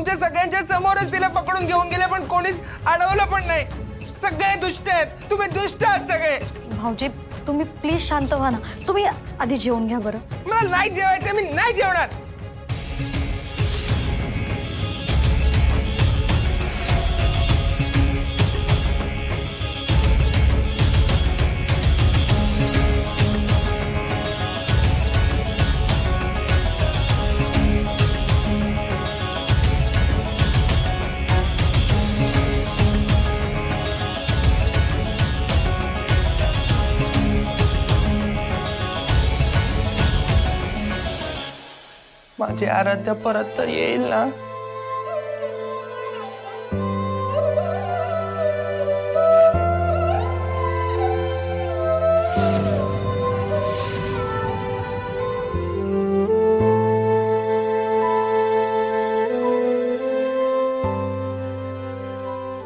तुमच्या सगळ्यांच्या समोरच तिला पकडून घेऊन गेले, पण कोणीच अडवलं पण नाही. सगळे दुष्ट आहेत, तुम्ही दुष्ट आहात सगळे. भाऊजी तुम्ही प्लीज शांत व्हा ना. तुम्ही आधी जेवून घ्या बरं. मला नाही जेवायचं, मी नाही जेवणार. माझी आराध्या परत तर येईल ना.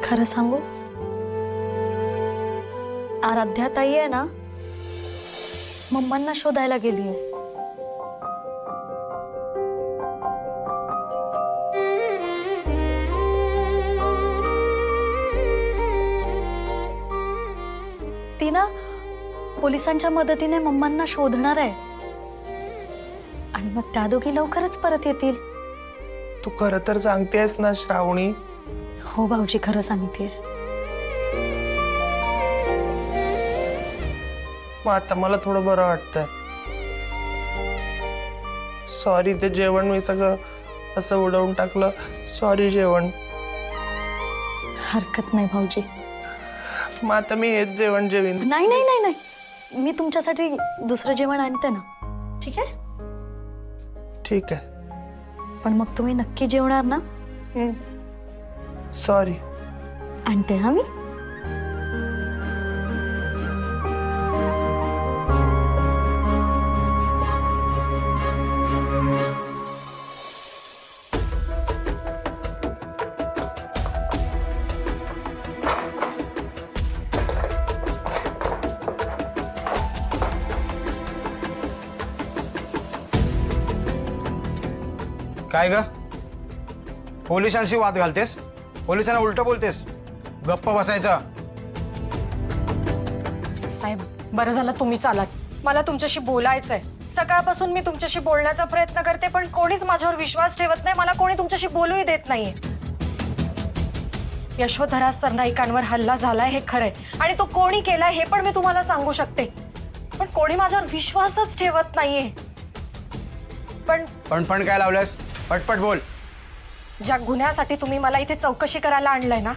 खरं सांगू, आराध्या ताई आहे ना मम्मांना शोधायला गेलीये. ती ना पोलिसांच्या मदतीने मम्मांना शोधणार आहे आणि मग त्या दोघी लवकरच परत येतील. तू खरं तर सांगतेस ना श्रावणी? हो भाऊजी खरं सांगतेय. मग आता मला थोडं बरं वाटतंय. सॉरी, ते जेवण मी सगळं असं उडवून टाकलं. सॉरी जेवण. हरकत नाही भाऊजी. मग आता मी हेच जेवण जेवीन. नाही नाही नाही नाही, मी तुमच्यासाठी दुसरं जेवण आणते ना. ठीक आहे? ठीक आहे. पण मग तुम्ही नक्की जेवणार ना? सॉरी. आणते हा मी. काय ग? पोलिसांशी वाद घालतेस? पोलिसांना उलट बोलतेस? गप्प बसायचं. साहेब बरं झालं तुम्ही चालात. मला तुमच्याशी बोलायचंय. सकाळपासून मी तुमच्याशी बोलण्याचा प्रयत्न करते, पण कोणीच माझ्यावर विश्वास ठेवत नाही. मला कोणी तुमच्याशी बोलूही देत नाहीये. यशोधरा सरनाईकांवर हल्ला झालाय हे खरंय, आणि तो कोणी केलाय हे पण मी तुम्हाला सांगू शकते, पण कोणी माझ्यावर विश्वासच ठेवत नाहीये. पण काय लावलंस? पटपट बोल. ज्या गुन्ह्यासाठी तुम्ही मला इथे चौकशी करायला आणलंय ना,